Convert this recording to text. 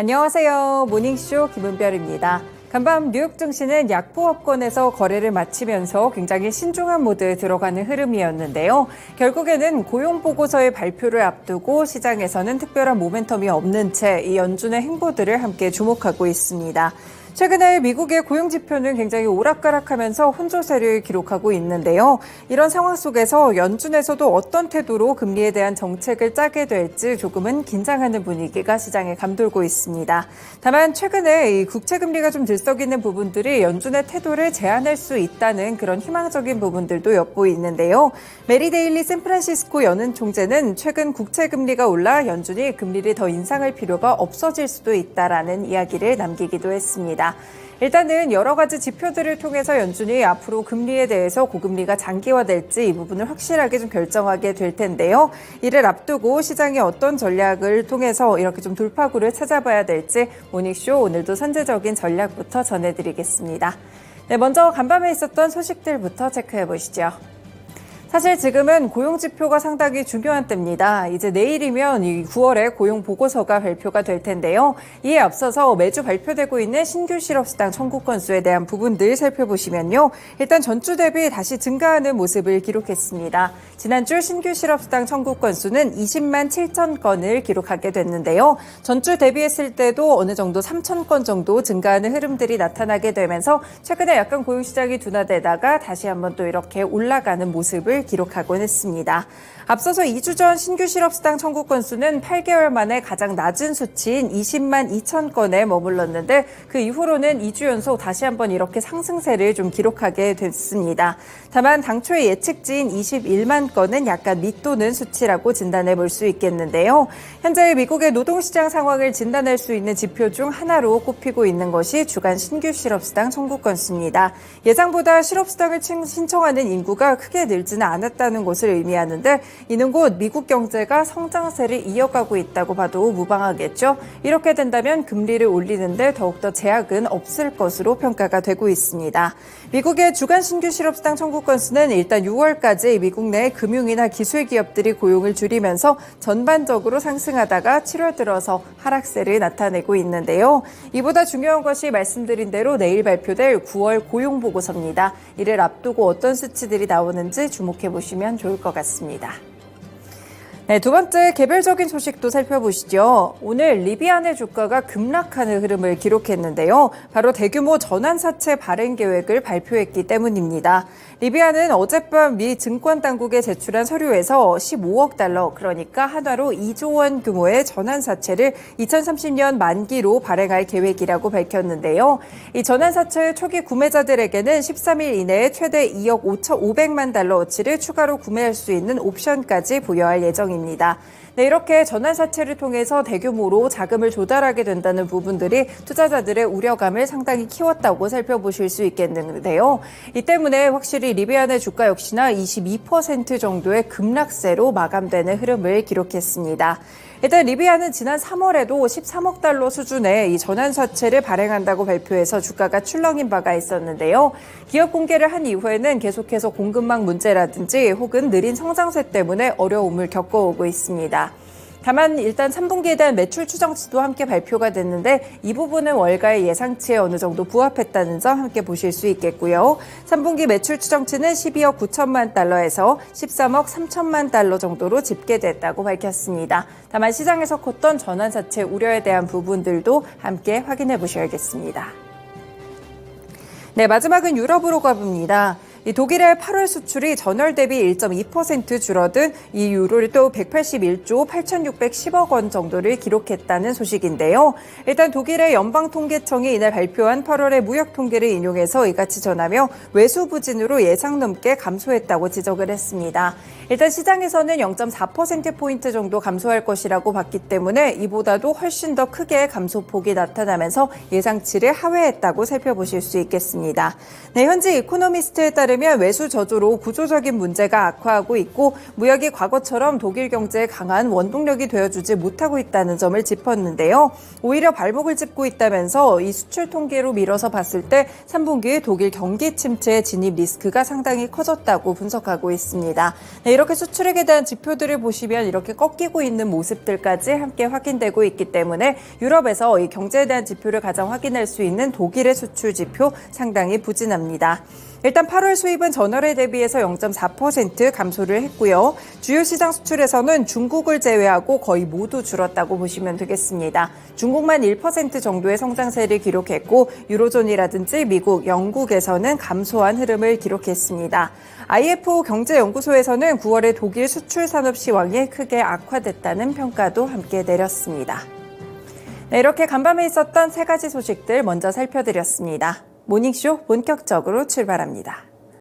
안녕하세요. 모닝쇼 김은별입니다. 간밤 뉴욕 증시는 약보합권에서 거래를 마치면서 굉장히 신중한 모드에 들어가는 흐름이었는데요. 결국에는 고용보고서의 발표를 앞두고 시장에서는 특별한 모멘텀이 없는 채 이 연준의 행보들을 함께 주목하고 있습니다. 최근에 미국의 고용지표는 굉장히 오락가락하면서 혼조세를 기록하고 있는데요. 이런 상황 속에서 연준에서도 어떤 태도로 금리에 대한 정책을 짜게 될지 조금은 긴장하는 분위기가 시장에 감돌고 있습니다. 다만 최근에 이 국채금리가 좀 들썩이는 부분들이 연준의 태도를 제한할 수 있다는 그런 희망적인 부분들도 엿보이는데요. 메리 데일리 샌프란시스코 연은 총재는 최근 국채금리가 올라 연준이 금리를 더 인상할 필요가 없어질 수도 있다라는 이야기를 남기기도 했습니다. 일단은 여러 가지 지표들을 통해서 연준이 앞으로 금리에 대해서 고금리가 장기화될지 이 부분을 확실하게 좀 결정하게 될 텐데요. 이를 앞두고 시장이 어떤 전략을 통해서 이렇게 좀 돌파구를 찾아봐야 될지 모닝쇼 오늘도 선제적인 전략부터 전해드리겠습니다. 네, 먼저 간밤에 있었던 소식들부터 체크해 보시죠. 사실 지금은 고용지표가 상당히 중요한 때입니다. 이제 내일이면 이 9월에 고용보고서가 발표가 될 텐데요. 이에 앞서서 매주 발표되고 있는 신규 실업수당 청구 건수에 대한 부분들 살펴보시면요. 일단 전주 대비 다시 증가하는 모습을 기록했습니다. 지난주 신규 실업수당 청구 건수는 20만 7천 건을 기록하게 됐는데요. 전주 대비했을 때도 어느 정도 3천 건 정도 증가하는 흐름들이 나타나게 되면서 최근에 약간 고용시장이 둔화되다가 다시 한번 또 이렇게 올라가는 모습을 기록하곤 했습니다. 앞서서 2주 전 신규 실업수당 청구 건수는 8개월 만에 가장 낮은 수치인 20만 2천 건에 머물렀는데 그 이후로는 2주 연속 다시 한번 이렇게 상승세를 좀 기록하게 됐습니다. 다만 당초의 예측치인 21만 건은 약간 밑도는 수치라고 진단해 볼 수 있겠는데요. 현재 미국의 노동시장 상황을 진단할 수 있는 지표 중 하나로 꼽히고 있는 것이 주간 신규 실업수당 청구 건수입니다. 예상보다 실업수당을 신청하는 인구가 크게 늘지는 않았다는 것을 의미하는데 이는 곧 미국 경제가 성장세를 이어가고 있다고 봐도 무방하겠죠. 이렇게 된다면 금리를 올리는데 더욱더 제약은 없을 것으로 평가가 되고 있습니다. 미국의 주간 신규 실업수당 청구 건수는 일단 6월까지 미국 내 금융이나 기술 기업들이 고용을 줄이면서 전반적으로 상승하다가 7월 들어서 하락세를 나타내고 있는데요. 이보다 중요한 것이 말씀드린 대로 내일 발표될 9월 고용보고서입니다. 이를 앞두고 어떤 수치들이 나오는지 주목해 보시면 좋을 것 같습니다. 네, 두 번째 개별적인 소식도 살펴보시죠. 오늘 리비안의 주가가 급락하는 흐름을 기록했는데요. 바로 대규모 전환사채 발행 계획을 발표했기 때문입니다. 리비안은 어젯밤 미 증권당국에 제출한 서류에서 15억 달러, 그러니까 한화로 2조 원 규모의 전환사채를 2030년 만기로 발행할 계획이라고 밝혔는데요. 이 전환사채 초기 구매자들에게는 13일 이내에 최대 2억 5,500만 달러어치를 추가로 구매할 수 있는 옵션까지 부여할 예정입니다. 네, 이렇게 전환사채를 통해서 대규모로 자금을 조달하게 된다는 부분들이 투자자들의 우려감을 상당히 키웠다고 살펴보실 수 있겠는데요. 이 때문에 확실히 리비안의 주가 역시나 22% 정도의 급락세로 마감되는 흐름을 기록했습니다. 일단 리비안은 지난 3월에도 13억 달러 수준의 이 전환사채를 발행한다고 발표해서 주가가 출렁인 바가 있었는데요. 기업 공개를 한 이후에는 계속해서 공급망 문제라든지 혹은 느린 성장세 때문에 어려움을 겪어오고 있습니다. 다만 일단 3분기에 대한 매출 추정치도 함께 발표가 됐는데 이 부분은 월가의 예상치에 어느 정도 부합했다는 점 함께 보실 수 있겠고요. 3분기 매출 추정치는 12억 9천만 달러에서 13억 3천만 달러 정도로 집계됐다고 밝혔습니다. 다만 시장에서 컸던 전환사채 우려에 대한 부분들도 함께 확인해 보셔야겠습니다. 네, 마지막은 유럽으로 가봅니다. 이 독일의 8월 수출이 전월 대비 1.2% 줄어든 이 유로를 또 181조 8,610억 원 정도를 기록했다는 소식인데요. 일단 독일의 연방통계청이 이날 발표한 8월의 무역 통계를 인용해서 이같이 전하며 외수 부진으로 예상 넘게 감소했다고 지적을 했습니다. 일단 시장에서는 0.4%포인트 정도 감소할 것이라고 봤기 때문에 이보다도 훨씬 더 크게 감소폭이 나타나면서 예상치를 하회했다고 살펴보실 수 있겠습니다. 네, 현지 이코노미스트에 따르면 따르면 외수 저조로 구조적인 문제가 악화하고 있고 무역이 과거처럼 독일 경제에 강한 원동력이 되어주지 못하고 있다는 점을 짚었는데요. 오히려 발목을 짚고 있다면서 이 수출 통계로 밀어서 봤을 때 3분기 독일 경기 침체 진입 리스크가 상당히 커졌다고 분석하고 있습니다. 네, 이렇게 수출액에 대한 지표들을 보시면 이렇게 꺾이고 있는 모습들까지 함께 확인되고 있기 때문에 유럽에서 이 경제에 대한 지표를 가장 확인할 수 있는 독일의 수출 지표 상당히 부진합니다. 일단 8월 수입은 전월에 대비해서 0.4% 감소를 했고요. 주요 시장 수출에서는 중국을 제외하고 거의 모두 줄었다고 보시면 되겠습니다. 중국만 1% 정도의 성장세를 기록했고 유로존이라든지 미국, 영국에서는 감소한 흐름을 기록했습니다. IFO 경제연구소에서는 9월에 독일 수출 산업 시황이 크게 악화됐다는 평가도 함께 내렸습니다. 네, 이렇게 간밤에 있었던 세 가지 소식들 먼저 살펴드렸습니다. 모닝쇼 본격적으로 출발합니다.